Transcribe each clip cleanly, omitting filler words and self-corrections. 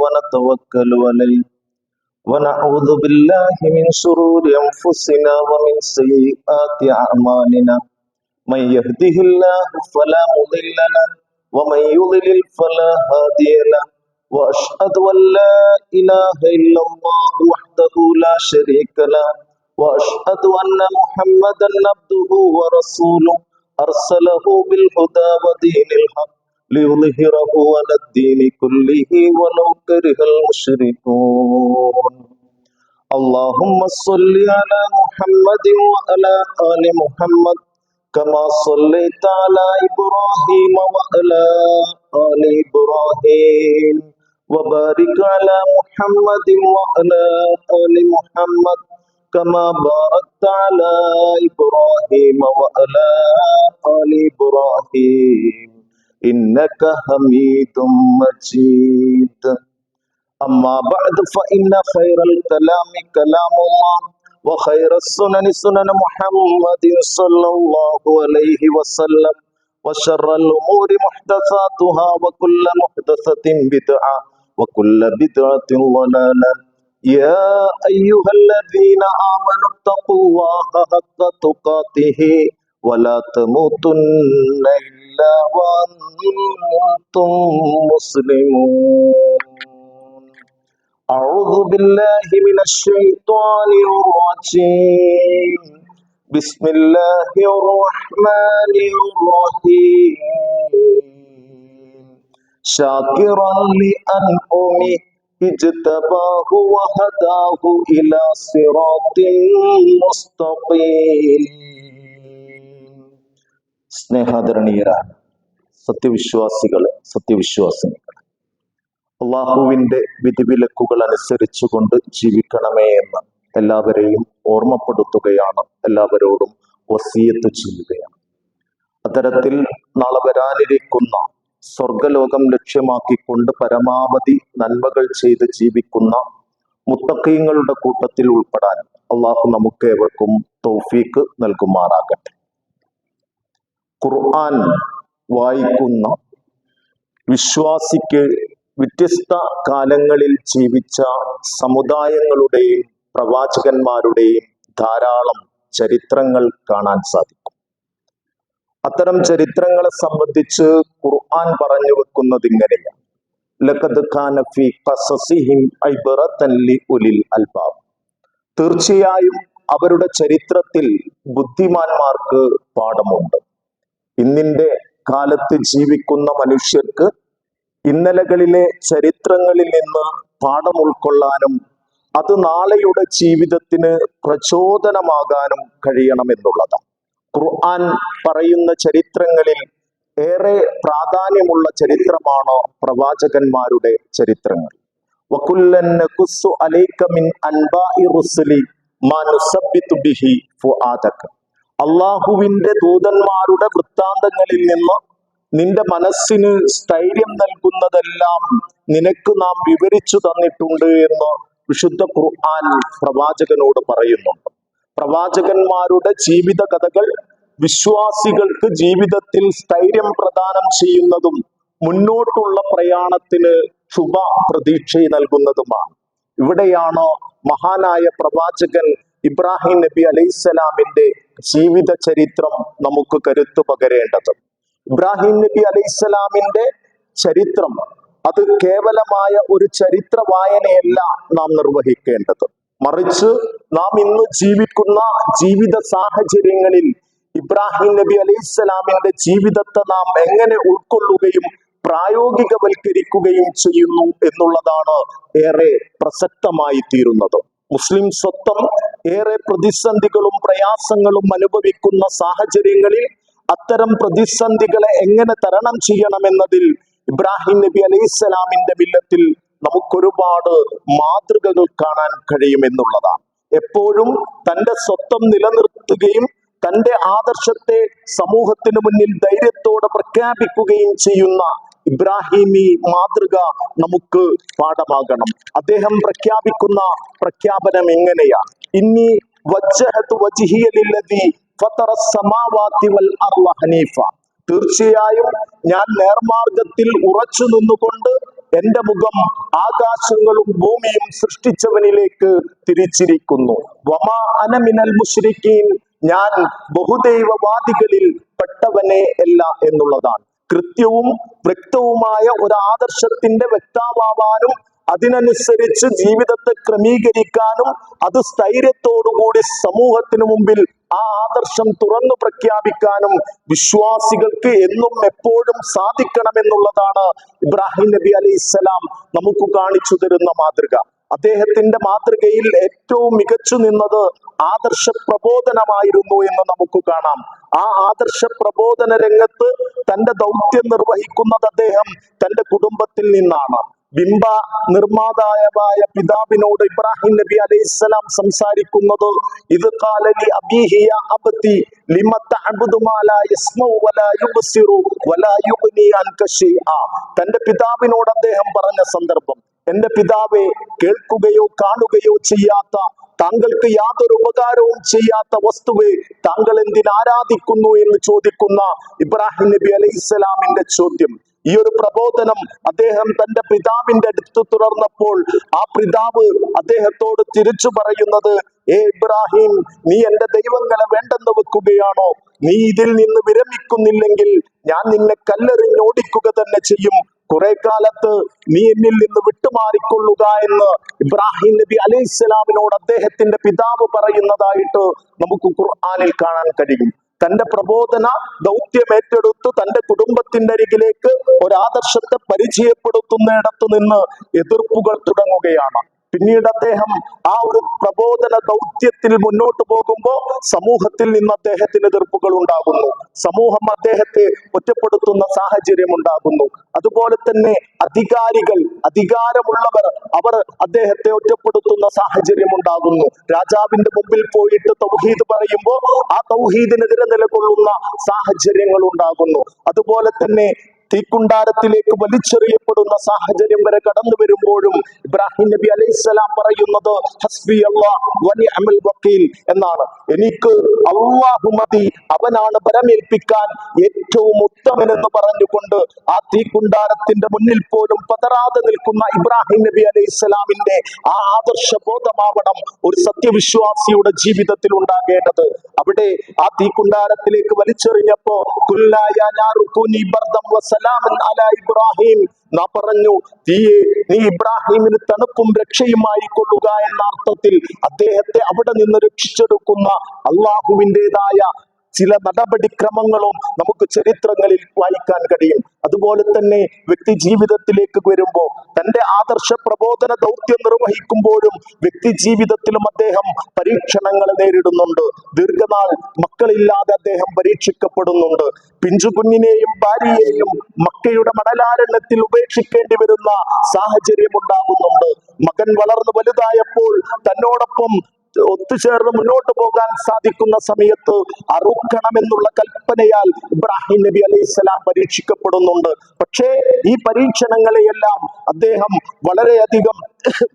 ونتوكل عليه ونعوذ بالله من شرور أنفسنا ومن سيئات أعمالنا من يهده الله فلا مضل له ومن يضلل فلا هادي له وأشهد أن لا إله إلا الله وحده لا شريك له وأشهد أن محمدا عبده ورسوله أرسله بالهدى ودين الحق ليظهره على الدين كله ولو كره المشركون اللهم صل على محمد وعلى آل محمد كما صليت على إبراهيم وعلى آل إبراهيم وبارك على محمد وعلى آل محمد كما باركت على إبراهيم وعلى آل إبراهيم إنك حميد مجيد أما بعد فإن خير الكلام كلام الله وخير السنن سنن محمد صلى الله عليه وسلم وشر الأمور محدثاتها وكل محدثة بدعة وكل بدعة ضلالة يا أيها الذين آمنوا اتقوا الله حق تقاته ولا تموتن إلا وأنتم مسلمون أعوذ بالله من الشيطان الرجيم بسم الله الرحمن الرحيم شاكرا لأنعمه اجتباه وهداه إلى صراط مستقيم സ്നേഹാദരണീയരായ സത്യവിശ്വാസികളെ സത്യവിശ്വാസിനികളെ അള്ളാഹുവിന്റെ വിധിവിലക്കുകൾ അനുസരിച്ചുകൊണ്ട് ജീവിക്കണമേ എന്ന് എല്ലാവരെയും ഓർമ്മപ്പെടുത്തുകയാണ്, എല്ലാവരോടും വസിയത്ത് ചെയ്യുകയാണ്. അത്തരത്തിൽ നാളെ വരാനിരിക്കുന്ന സ്വർഗലോകം ലക്ഷ്യമാക്കിക്കൊണ്ട് പരമാവധി നന്മകൾ ചെയ്ത് ജീവിക്കുന്ന മുത്തഖീങ്ങളുടെ കൂട്ടത്തിൽ ഉൾപ്പെടാൻ അള്ളാഹു നമുക്ക് ഏവർക്കും തൗഫീക്ക് നൽകുമാറാകട്ടെ. ഖുർആൻ വായിക്കുന്ന വിശ്വാസിക്ക് വ്യത്യസ്ത കാലങ്ങളിൽ ജീവിച്ച സമുദായങ്ങളുടെയും പ്രവാചകന്മാരുടെയും ധാരാളം ചരിത്രങ്ങൾ കാണാൻ സാധിക്കും. അത്തരം ചരിത്രങ്ങളെ സംബന്ധിച്ച് ഖുർആൻ പറഞ്ഞു വെക്കുന്നത് ഇങ്ങനെയാണ്: ലഖദ് കാന ഫീ ഖസസിഹിം ഇബ്റതൻ ലിഉലിൽ അൽബാബ്. തീർച്ചയായും അവരുടെ ചരിത്രത്തിൽ ബുദ്ധിമാന്മാർക്ക് പാഠമുണ്ട്. ഇന്നിന്റെ കാലത്ത് ജീവിക്കുന്ന മനുഷ്യർക്ക് ഇന്നലകളിലെ ചരിത്രങ്ങളിൽ നിന്ന് പാഠം ഉൾക്കൊള്ളാനും അത് നാളെയുടെ ജീവിതത്തിന് പ്രചോദനമാകാനും കഴിയണമെന്നുള്ളതാണ്. ഖുർആൻ പറയുന്ന ചരിത്രങ്ങളിൽ ഏറെ പ്രാധാന്യമുള്ള ചരിത്രമാണ് പ്രവാചകന്മാരുടെ ചരിത്രങ്ങൾ. വകുല്ലൻ നഖുസ്സു അലൈക മിൻ അൻബാഇ റുസുലി മാ നുസബ്ബിതു ബിഹി ഫുആദക. അള്ളാഹുവിന്റെ ദൂതന്മാരുടെ വൃത്താന്തങ്ങളിൽ നിന്ന് നിന്റെ മനസ്സിന് സ്ഥൈര്യം നൽകുന്നതെല്ലാം നിനക്ക് നാം വിവരിച്ചു തന്നിട്ടുണ്ട് എന്ന് വിശുദ്ധ ഖുർആൻ പ്രവാചകനോട് പറയുന്നുണ്ട്. പ്രവാചകന്മാരുടെ ജീവിത കഥകൾ വിശ്വാസികൾക്ക് ജീവിതത്തിൽ സ്ഥൈര്യം പ്രദാനം ചെയ്യുന്നതും മുന്നോട്ടുള്ള പ്രയാണത്തിന് ശുഭ പ്രതീക്ഷ നൽകുന്നതുമാണ്. ഇവിടെയാണ് മഹാനായ പ്രവാചകൻ ഇബ്രാഹിം നബി അലൈഹിസ്സലാമിന്റെ ജീവിത ചരിത്രം നമുക്ക് കരുത്തു പകരേണ്ടത്. ഇബ്രാഹിം നബി അലൈഹിസ്സലാമിന്റെ ചരിത്രം അത് കേവലമായ ഒരു ചരിത്ര വായനയല്ല നാം നിർവഹിക്കേണ്ടത്. മറിച്ച് നാം ഇന്ന് ജീവിക്കുന്ന ജീവിത സാഹചര്യങ്ങളിൽ ഇബ്രാഹിം നബി അലൈഹിസ്സലാമിന്റെ ജീവിതത്തെ നാം എങ്ങനെ ഉൾക്കൊള്ളുകയും പ്രായോഗികവൽക്കരിക്കുകയും ചെയ്യുന്നു എന്നുള്ളതാണ് ഏറെ പ്രസക്തമായി തീരുന്നത്. മുസ്ലിം സ്വത്വം ഏറെ പ്രതിസന്ധികളും പ്രയാസങ്ങളും അനുഭവിക്കുന്ന സാഹചര്യങ്ങളിൽ അത്തരം പ്രതിസന്ധികളെ എങ്ങനെ തരണം ചെയ്യണമെന്നതിൽ ഇബ്രാഹിം നബി അലൈഹിസ്സലാമിന്റെ മില്ലത്തിൽ നമുക്കൊരുപാട് മാതൃകകൾ കാണാൻ കഴിയുമെന്നുള്ളതാണ്. എപ്പോഴും തന്റെ സ്വത്വം നിലനിർത്തുകയും തന്റെ ആദർശത്തെ സമൂഹത്തിന് മുന്നിൽ ധൈര്യത്തോടെ പ്രഖ്യാപിക്കുകയും ചെയ്യുന്ന ഇബ്രാഹിമി മാതൃക നമുക്ക് പാഠമാകണം. അദ്ദേഹം പ്രഖ്യാപിക്കുന്ന പ്രഖ്യാപനം എങ്ങനെയാണ്? ഇന്നി വജ്ജഹതു വജ്ഹിയ ലില്ലദീ ഫതറ സ്സമാവാതി വൽ അർള ഹനീഫ. തീർച്ചയായും ഞാൻ നേർമാർഗത്തിൽ ഉറച്ചു നിന്നുകൊണ്ട് എന്റെ മുഖം ആകാശങ്ങളും ഭൂമിയും സൃഷ്ടിച്ചവനിലേക്ക് തിരിച്ചിരിക്കുന്നു. വമാ അന മിനൽ മുശ്രിക്കീൻ, ഞാൻ ബഹുദൈവവാദികളിൽ പെട്ടവനെ അല്ല എന്നുള്ളതാണ്. കൃത്യവും വ്യക്തവുമായ ഒരു ആദർശത്തിന്റെ വ്യക്താവാനും അതിനനുസരിച്ച് ജീവിതത്തെ ക്രമീകരിക്കാനും അത് സ്ഥൈര്യത്തോടുകൂടി സമൂഹത്തിന് മുമ്പിൽ ആ ആദർശം തുറന്നു പ്രഖ്യാപിക്കാനും വിശ്വാസികൾക്ക് എന്നും എപ്പോഴും സാധിക്കണമെന്നുള്ളതാണ് ഇബ്രാഹിം നബി അലൈഹിസ്സലാം നമുക്ക് കാണിച്ചു തരുന്ന മാതൃക. അദ്ദേഹത്തിന്റെ മാതൃകയിൽ ഏറ്റവും മികച്ചു നിന്നത് ആദർശ പ്രബോധനമായിരുന്നു എന്ന് നമുക്ക് കാണാം. ആ ആദർശ പ്രബോധന രംഗത്ത് തന്റെ ദൗത്യം നിർവഹിക്കുന്നത് അദ്ദേഹം തന്റെ കുടുംബത്തിൽ നിന്നാണ്. ബിംബ നിർമ്മാതാവായ പിതാവിനോട് ഇബ്രാഹിം നബി അലൈഹിസ്സലാം സംസാരിക്കുന്നത് ഇത് ഖാലലി അബീഹി യാ അബതി ലിമ തഅബുദു മാ ലാ യസ്മഉ വലാ യുബ്സിറു വലാ യുഗ്നി അൻക ശൈഅ. തന്റെ പിതാവിനോട് അദ്ദേഹം പറഞ്ഞ സന്ദർഭം, എന്റെ പിതാവെ, കേൾക്കുകയോ കാണുകയോ ചെയ്യാത്ത, താങ്കൾക്ക് യാതൊരു ഉപകാരവും ചെയ്യാത്ത വസ്തുവെ താങ്കൾ എന്തിനാരാധിക്കുന്നു എന്ന് ചോദിക്കുന്ന ഇബ്രാഹിം നബി അലൈഹിസ്സലാമിന്റെ ചോദ്യം, ഈ ഒരു പ്രബോധനം അദ്ദേഹം തന്റെ പിതാവിന്റെ അടുത്ത് തുടർന്നപ്പോൾ ആ പിതാവ് അദ്ദേഹത്തോട് തിരിച്ചു പറയുന്നത്, ഇബ്രാഹിം, നീ എന്റെ ദൈവങ്ങളെ വേണ്ടെന്ന് വെക്കുകയാണോ? നീ ഇതിൽ നിന്ന് വിരമിക്കുന്നില്ലെങ്കിൽ ഞാൻ നിന്നെ കല്ലെറിഞ്ഞ് ഓടിക്കുക തന്നെ ചെയ്യും. കുറെ കാലത്ത് നീ എന്നിൽ നിന്ന് വിട്ടുമാറിക്കൊള്ളുക എന്ന് ഇബ്രാഹിം നബി അലൈഹിസ്സലാമിനോട് അദ്ദേഹത്തിന്റെ പിതാവ് പറയുന്നതായിട്ട് നമുക്ക് ഖുർആനിൽ കാണാൻ കഴിയും. തന്റെ പ്രബോധന ദൗത്യം ഏറ്റെടുത്ത് തന്റെ കുടുംബത്തിന്റെ അരികിലേക്ക് ഒരാദർശത്തെ പരിചയപ്പെടുത്തുന്നിടത്ത് നിന്ന് എതിർപ്പുകൾ തുടങ്ങുകയാണ്. പിന്നീട് അദ്ദേഹം ആ ഒരു പ്രബോധന ദൗത്യത്തിൽ മുന്നോട്ട് പോകുമ്പോൾ സമൂഹത്തിൽ നിന്ന് അദ്ദേഹത്തിന് എതിർപ്പുകൾ ഉണ്ടാകുന്നു. സമൂഹം അദ്ദേഹത്തെ ഒറ്റപ്പെടുത്തുന്ന സാഹചര്യം ഉണ്ടാകുന്നു. അതുപോലെ തന്നെ അധികാരികൾ, അധികാരമുള്ളവർ, അവർ അദ്ദേഹത്തെ ഒറ്റപ്പെടുത്തുന്ന സാഹചര്യം ഉണ്ടാകുന്നു. രാജാവിന്റെ മുമ്പിൽ പോയിട്ട് തൗഹീദ് പറയുമ്പോൾ ആ തൗഹീദിനെതിരെ നിലകൊള്ളുന്ന സാഹചര്യങ്ങൾ ഉണ്ടാകുന്നു. അതുപോലെ തന്നെ തീക്കുണ്ടാരത്തിലേക്ക് വലിച്ചെറിയപ്പെടുന്ന സാഹചര്യം വരെ കടന്നു വരുമ്പോഴും ഇബ്രാഹിം നബി അലൈഹിസ്സലാം പറയുന്നത് ഹസ്ബി അല്ലാഹ് വ നിഅമൽ വക്കീൽ എന്നാണ്. എനിക്ക് അല്ലാഹു മതി, അവനാണ് പരമേൽപ്പിക്കാൻ ഏറ്റവും ഉത്തമൻ എന്ന് പറഞ്ഞുകൊണ്ട് ആ തീക്കുണ്ടാരത്തിന്റെ മുന്നിൽ പോലും പതറാതെ നിൽക്കുന്ന ഇബ്രാഹിം നബി അലൈഹിസ്സലാമിന്റെ ആ ആദർശ ബോധമാവണം ഒരു സത്യവിശ്വാസിയുടെ ജീവിതത്തിൽ ഉണ്ടാകേണ്ടത്. അവിടെ ആ തീക്കുണ്ടാരത്തിലേക്ക് വലിച്ചെറിഞ്ഞപ്പോ കുല്ലായ നാറു കുനി ബർദം വസലാമൻ അലാ ഇബ്രാഹിം, നാം പറഞ്ഞു, തീയെ നീ ഇബ്രാഹിമിന് തണുപ്പും രക്ഷയുമായി കൊള്ളുക എന്ന അർത്ഥത്തിൽ അദ്ദേഹത്തെ അവിടെ നിന്ന് രക്ഷിച്ചെടുക്കുന്ന അള്ളാഹുവിൻ്റെതായ ചില നടപടിക്രമങ്ങളും നമുക്ക് ചരിത്രങ്ങളിൽ വായിക്കാൻ കഴിയും. അതുപോലെ തന്നെ വ്യക്തി ജീവിതത്തിലേക്ക് വരുമ്പോൾ തന്റെ ആദർശ പ്രബോധന ദൗത്യം നിർവഹിക്കുമ്പോഴും വ്യക്തി ജീവിതത്തിലും അദ്ദേഹം പരീക്ഷണങ്ങൾ നേരിടുന്നുണ്ട്. ദീർഘനാൾ മക്കളില്ലാതെ അദ്ദേഹം പരീക്ഷിക്കപ്പെടുന്നുണ്ട്. പിഞ്ചുകുഞ്ഞിനെയും ഭാര്യയെയും മക്കയുടെ മണലാരണ്യത്തിൽ ഉപേക്ഷിക്കേണ്ടി വരുന്ന സാഹചര്യം ഉണ്ടാകുന്നുണ്ട്. മകൻ വളർന്നു വലുതായപ്പോൾ തന്നോടൊപ്പം ഒത്തുചേർന്ന് മുന്നോട്ട് പോകാൻ സാധിക്കുന്ന സമയത്ത് അറുക്കണമെന്നുള്ള കൽപ്പനയാൽ ഇബ്രാഹിം നബി അലൈഹിസ്സലാം പരീക്ഷിക്കപ്പെടുന്നുണ്ട്. പക്ഷേ ഈ പരീക്ഷണങ്ങളെയെല്ലാം അദ്ദേഹം വളരെയധികം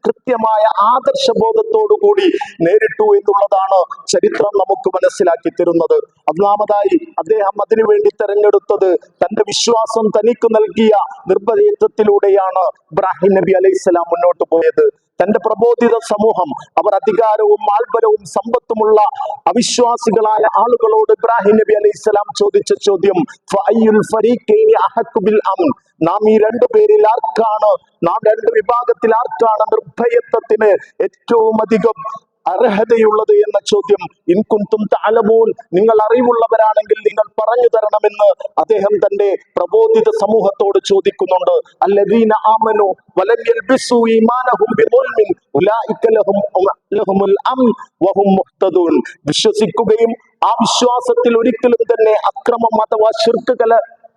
കൃത്യമായ ആദർശബോധത്തോടുകൂടി നേരിട്ടു എന്നുള്ളതാണ് ചരിത്രം നമുക്ക് മനസ്സിലാക്കി തരുന്നത്. ഒന്നാമതായി അദ്ദേഹം അതിനുവേണ്ടി തെരഞ്ഞെടുത്തത് തന്റെ വിശ്വാസം തനിക്ക് നൽകിയ നിർഭയത്വത്തിലൂടെയാണ് ഇബ്രാഹിം നബി അലൈഹിസ്സലാം മുന്നോട്ട് പോയത്. തന്റെ പ്രബോധിത സമൂഹം, അവർ അധികാരവും ആൾബലവും സമ്പത്തുമുള്ള അവിശ്വാസികളായ ആളുകളോട് ഇബ്രാഹിം നബി അലൈഹിസ്സലാം ചോദിച്ച ചോദ്യം, ഫഅയ്യുൽ ഫരീഖൈനി അഹഖു ബിൽ അംൻ, നാം ഈ രണ്ടു പേരിൽ ആർക്കാണ്, നാം രണ്ട് വിഭാഗത്തിൽ ആർക്കാണ് നിർഭയത്വത്തിന് ഏറ്റവും അധികം അർഹതയുള്ളത് എന്ന ചോദ്യം, ഇൻ കുൻതും തഅലമൂൻ, നിങ്ങൾ അറിവുള്ളവരാണെങ്കിൽ നിങ്ങൾ പറഞ്ഞു തരണമെന്ന് അദ്ദേഹം തന്റെ പ്രബോധിത സമൂഹത്തോട് ചോദിക്കുന്നുണ്ട്. അല്ലദീന ആമനു വലം യൽബിസു ഈമാനഹും ബിദുൽമിൻ ഉലൈക ലഹുമുൽ അംൻ വഹും മുഹ്തദൂൻ, വിശ്വസിക്കുകയും ആ വിശ്വാസത്തിൽ ഒരിക്കലും തന്നെ അക്രമം അഥവാ ശിർക്ക്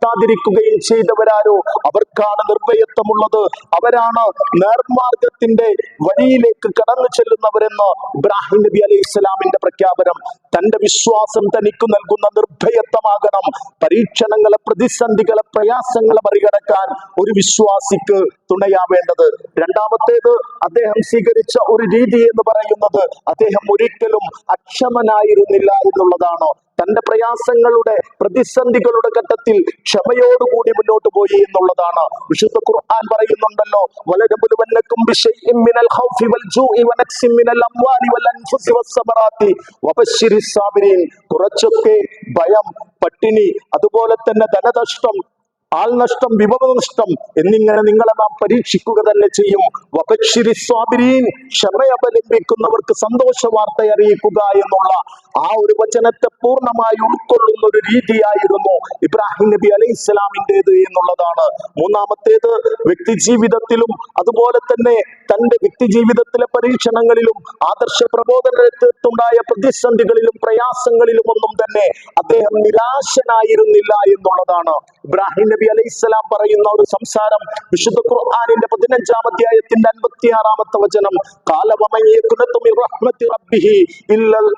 ാതിരിക്കുകയും ചെയ്തവരാരോ അവർക്കാണ് നിർഭയത്വമുള്ളത്, അവരാണ് നേർമാർഗത്തിന്റെ വഴിയിലേക്ക് കടന്നു ചെല്ലുന്നവരെന്ന് ഇബ്രാഹിം നബി അലൈഹിസ്സലാമിന്റെ പ്രഖ്യാപനം. തന്റെ വിശ്വാസം തനിക്ക് നൽകുന്ന നിർഭയത്വമാകണം പരീക്ഷണങ്ങളെ, പ്രതിസന്ധികളെ, പ്രയാസങ്ങളെ മറികടക്കാൻ ഒരു വിശ്വാസിക്ക് തുണയാവേണ്ടത്. രണ്ടാമത്തേത്, അദ്ദേഹം സ്വീകരിച്ച ഒരു രീതി എന്ന് പറയുന്നത് അദ്ദേഹം ഒരിക്കലും അക്ഷമനായിരുന്നില്ല എന്നുള്ളതാണ്. തന്റെ പ്രയാസങ്ങളുടെ പ്രതിസന്ധികളുടെ ഘട്ടത്തിൽ ക്ഷമയോടുകൂടി മുന്നോട്ട് പോയി എന്നുള്ളതാണ്. വിശുദ്ധ ഖുർആൻ പറയുന്നുണ്ടല്ലോ, വലനബുലുവന്നകും ബിശൈഇൻ മിനൽ ഖൗഫി വൽ ജൂഇ വനക്സിൻ മിനൽ അംവാലി വൽ അൻഫുസി വസ്സമറാത്തി വബശ്ശിരിസ് സാബിരീൻ. കുറച്ചൊക്കെ ഭയം, പട്ടിണി, അതുപോലെ തന്നെ ധനനഷ്ടം, ആൾനഷ്ടം, വിഭവനഷ്ടം എന്നിങ്ങനെ നിങ്ങളെ നാം പരീക്ഷിക്കുക തന്നെ ചെയ്യും. വബശ്ശിരിസ് സാബിരീൻ, ക്ഷമ അവലംബിക്കുന്നവർക്ക് സന്തോഷ വാർത്ത അറിയിക്കുക എന്നുള്ള ആ ഒരു വചനത്തെ പൂർണ്ണമായി ഉൾക്കൊള്ളുന്ന ഒരു രീതിയായിരുന്നു ഇബ്രാഹിം നബി അലൈഹി ഇസ്ലാമിൻ്റെത് എന്നുള്ളതാണ്. മൂന്നാമത്തേത്, വ്യക്തി ജീവിതത്തിലും അതുപോലെ തന്നെ തന്റെ വ്യക്തി ജീവിതത്തിലെ പരീക്ഷണങ്ങളിലും ആദർശ പ്രബോധനത്തിലുണ്ടായ പ്രതിസന്ധികളിലും പ്രയാസങ്ങളിലും ഒന്നും തന്നെ അദ്ദേഹം നിരാശനായിരുന്നില്ല എന്നുള്ളതാണ്. ഇബ്രാഹിം നബി അലൈഹി സ്വലാം പറയുന്ന ഒരു സംസാരം വിശുദ്ധ ഖുർആനിന്റെ 15-ാം അധ്യായത്തിന്റെ 56-ാമത്തെ വചനം, ഖാല വമൻ യഖ്നതു മിർ റഹ്മത്തി റബ്ബിഹി ഇല്ലൽ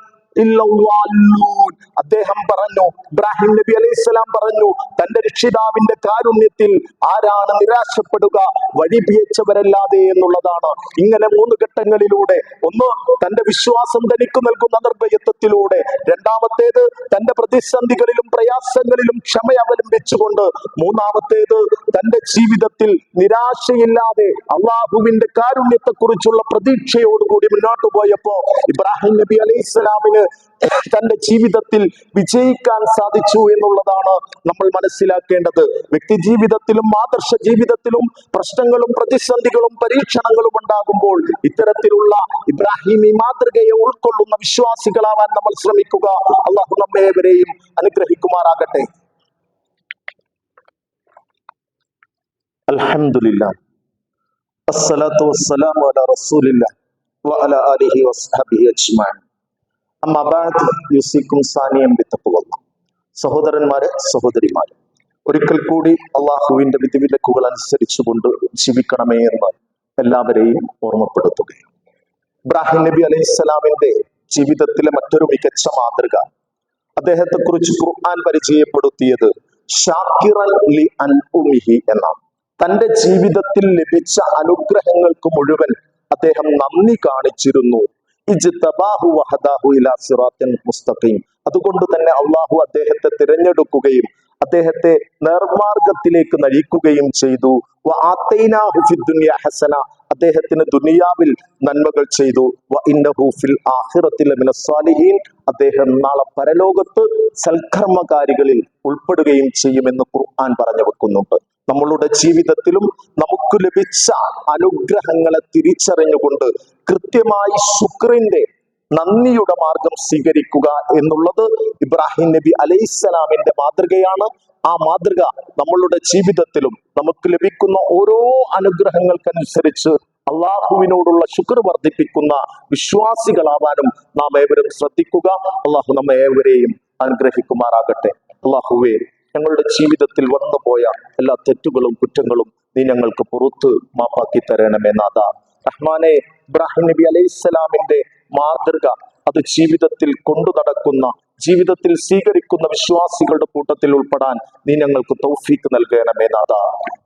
അദ്ദേഹം പറഞ്ഞു, ഇബ്രാഹിം നബി അലൈഹി സ്വലാം പറഞ്ഞു, തന്റെ രക്ഷിതാവിന്റെ കാരുണ്യത്തിൽ ആരാണ് നിരാശപ്പെടുക? വഴിപിഴച്ചവരല്ലാതെ എന്നുള്ളതാണ്. ഇങ്ങനെ 3 ഘട്ടങ്ങളിലൂടെ, ഒന്ന് തന്റെ വിശ്വാസം തനിക്ക് നൽകുന്ന നിർഭയത്വത്തിലൂടെ, രണ്ടാമത്തേത് തന്റെ പ്രതിസന്ധികളിലും പ്രയാസങ്ങളിലും ക്ഷമ അവലംബിച്ചുകൊണ്ട്, മൂന്നാമത്തേത് തന്റെ ജീവിതത്തിൽ നിരാശയില്ലാതെ അള്ളാഹുവിന്റെ കാരുണ്യത്തെ കുറിച്ചുള്ള പ്രതീക്ഷയോടുകൂടി മുന്നോട്ട് പോയപ്പോ ഇബ്രാഹിം നബി അലൈഹി സ്വലാമിന് തന്റെ ജീവിതത്തിൽ വിജയിക്കാൻ സാധിച്ചു എന്നുള്ളതാണ് നമ്മൾ മനസ്സിലാക്കേണ്ടത്. വ്യക്തി ജീവിതത്തിലും ആദർശ ജീവിതത്തിലും പ്രശ്നങ്ങളും പ്രതിസന്ധികളും പരീക്ഷണങ്ങളും ഉണ്ടാകുമ്പോൾ ഇത്തരത്തിലുള്ള ഇബ്രാഹിമി മാതൃകയെ ഉൾക്കൊള്ളുന്ന വിശ്വാസികളാവാൻ നമ്മൾ ശ്രമിക്കുക. അള്ളാഹു നമ്മേവരെയും അനുഗ്രഹിക്കുമാറാകട്ടെ. അൽഹംദുലില്ലാഹ് വസ്സലാത്തു വസ്സലാമു അലാ റസൂലില്ലാഹ് വഅലാ ആലിഹി വസ്ഹബിഹി അജ്മഈൻ. അമ്മാ ബഅദ്, യുസിക്കും സാനിയം ബിത്തഖ്വല്ലാഹ്. സഹോദരന്മാരെ, സഹോദരിമാരെ, ഒരിക്കൽ കൂടി അള്ളാഹുവിന്റെ വിധിവിലക്കുകൾ അനുസരിച്ചുകൊണ്ട് ജീവിക്കണമേ എന്ന് എല്ലാവരെയും ഓർമ്മപ്പെടുത്തുകയാണ്. ഇബ്രാഹിം നബി അലൈഹി സ്വലാമിന്റെ ജീവിതത്തിലെ മറ്റൊരു മികച്ച മാതൃക, അദ്ദേഹത്തെ കുറിച്ച് ഖുർആൻ പരിചയപ്പെടുത്തിയത് ഷാക്കിറൻ ലി അൻഉമിഹി എന്നാണ്. തന്റെ ജീവിതത്തിൽ ലഭിച്ച അനുഗ്രഹങ്ങൾക്ക് മുഴുവൻ അദ്ദേഹം നന്ദി കാണിച്ചിരുന്നു. ഇജ്തബാഹു വഹദാഹു ഇലാ സിറാത്തിൻ മുസ്തഖീം. അതുകൊണ്ട് തന്നെ അള്ളാഹു അദ്ദേഹത്തെ തിരഞ്ഞെടുക്കുകയും അദ്ദേഹത്തെ നേർമാർഗത്തിലേക്ക് നയിക്കുകയും ചെയ്തു. വആതൈനാഹു ഫിദ്ദുനിയ ഹസന, അദ്ദേഹത്തിന് ദുനിയാവിൽ നന്മകൾ ചെയ്തു. വഇന്നഹു ഫിൽ ആഖിറതി ലമിനസ് സാലിഹീൻ, അദ്ദേഹം നാളെ പരലോകത്ത് സൽക്കർമ്മകാരികളിൽ ഉൾപ്പെടുകയും ചെയ്യുമെന്ന് ഖുർആൻ പറഞ്ഞു വെക്കുന്നുണ്ട്. നമ്മളുടെ ജീവിതത്തിലും നമുക്ക് ലഭിച്ച അനുഗ്രഹങ്ങളെ തിരിച്ചറിഞ്ഞുകൊണ്ട് കൃത്യമായി ശുക്രിന്റെ, നന്ദിയുടെ മാർഗം സ്വീകരിക്കുക എന്നുള്ളത് ഇബ്രാഹിം നബി അലൈഹിസ്സലാമിന്റെ മാതൃകയാണ്. ആ മാതൃക നമ്മളുടെ ജീവിതത്തിലും നമുക്ക് ലഭിക്കുന്ന ഓരോ അനുഗ്രഹങ്ങൾക്കനുസരിച്ച് അള്ളാഹുവിനോടുള്ള ശുക്ർ വർദ്ധിപ്പിക്കുന്ന വിശ്വാസികളാവാനും നാം ഏവരും ശ്രദ്ധിക്കുക. അള്ളാഹു നമ്മെ ഏവരെയും അനുഗ്രഹിക്കുമാറാകട്ടെ. അള്ളാഹുവേ, ഞങ്ങളുടെ ജീവിതത്തിൽ വന്നുപോയ എല്ലാ തെറ്റുകളും കുറ്റങ്ങളും നീ ഞങ്ങൾക്ക് പുറത്ത് മാപ്പാക്കി തരണമേ നാഥ. റഹ്മാനെ, ഇബ്രാഹിം നബി അലൈഹിസ്സലാമിന്റെ മാതൃക അത് ജീവിതത്തിൽ കൊണ്ടു നടക്കുന്ന, ജീവിതത്തിൽ സ്വീകരിക്കുന്ന വിശ്വാസികളുടെ കൂട്ടത്തിൽ ഉൾപ്പെടാൻ നീ ഞങ്ങൾക്ക് തൗഫീക്ക് നൽകണമേ നാഥ.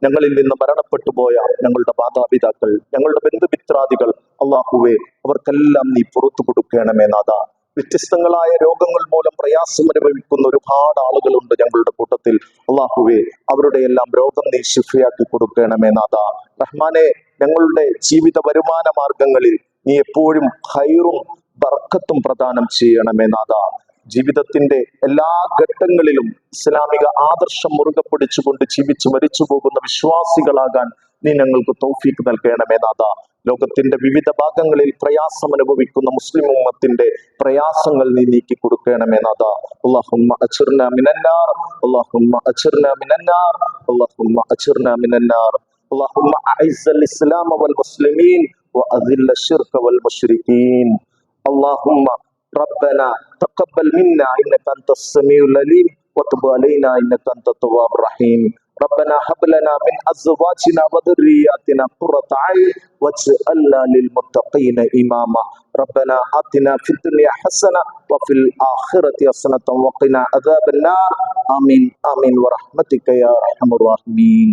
ഞങ്ങളിൽ നിന്ന് മരണപ്പെട്ടു പോയ ഞങ്ങളുടെ മാതാപിതാക്കൾ, ഞങ്ങളുടെ ബന്ധുമിത്രാദികൾ, അള്ളാഹുവേ, അവർക്കെല്ലാം നീ പുറത്തു കൊടുക്കണമേ നാഥ. വ്യത്യസ്തങ്ങളായ രോഗങ്ങൾ മൂലം പ്രയാസം അനുഭവിക്കുന്ന ഒരുപാട് ആളുകളുണ്ട് ഞങ്ങളുടെ കൂട്ടത്തിൽ. അള്ളാഹുവേ, അവരുടെ എല്ലാം രോഗം നീ ശിഫയാക്കി കൊടുക്കണമേ നാഥ. റഹ്മാനെ, ഞങ്ങളുടെ ജീവിത വരുമാന മാർഗങ്ങളിൽ നീ എപ്പോഴും ഖൈറും ബർക്കത്തും പ്രദാനം ചെയ്യണമേ നാഥ. ജീവിതത്തിന്റെ എല്ലാ ഘട്ടങ്ങളിലും ഇസ്ലാമിക ആദർശം മുറുകെ പിടിച്ചുകൊണ്ട് ജീവിച്ചു മരിച്ചു പോകുന്ന വിശ്വാസികളാകാൻ നീ ഞങ്ങൾക്ക് തൗഫീക്ക് നൽകണമേ നാഥ. ലോകത്തിന്റെ വിവിധ ഭാഗങ്ങളിൽ പ്രയാസം അനുഭവിക്കുന്ന മുസ്ലിം ഉമ്മത്തിന്റെ പ്രയാസങ്ങൾ നീ നീക്കി കൊടുക്കണമേ നാഥ. അല്ലാഹുമ്മ അജ്ർനാ മിനന്നാർ, അല്ലാഹുമ്മ അജ്ർനാ മിനന്നാർ, അല്ലാഹുമ്മ അജ്ർനാ മിനന്നാർ. അല്ലാഹുമ്മ അഇസ്സൽ ഇസ്ലാമ വൽ മുസ്ലിമീൻ വഅദില്ല ശിർക വൽ മുശ്രികീൻ. അല്ലാഹുമ്മ റബ്ബനാ തഖബ്ബൽ മിന്നാ ഇന്നക അൻതസ് സമീഉൽ അലീം വതുബ് അലൈനാ ഇന്നക അൻതത് തവ്വാബുർ റഹീം. ربنا هب لنا من ازواجنا وذرياتنا قرة اعين واجعلنا للمتقين اماما. ربنا آتنا في الدنيا حسنة وفي الآخرة حسنة وقنا عذاب النار. آمين آمين ورحمتك يا أرحم الراحمين.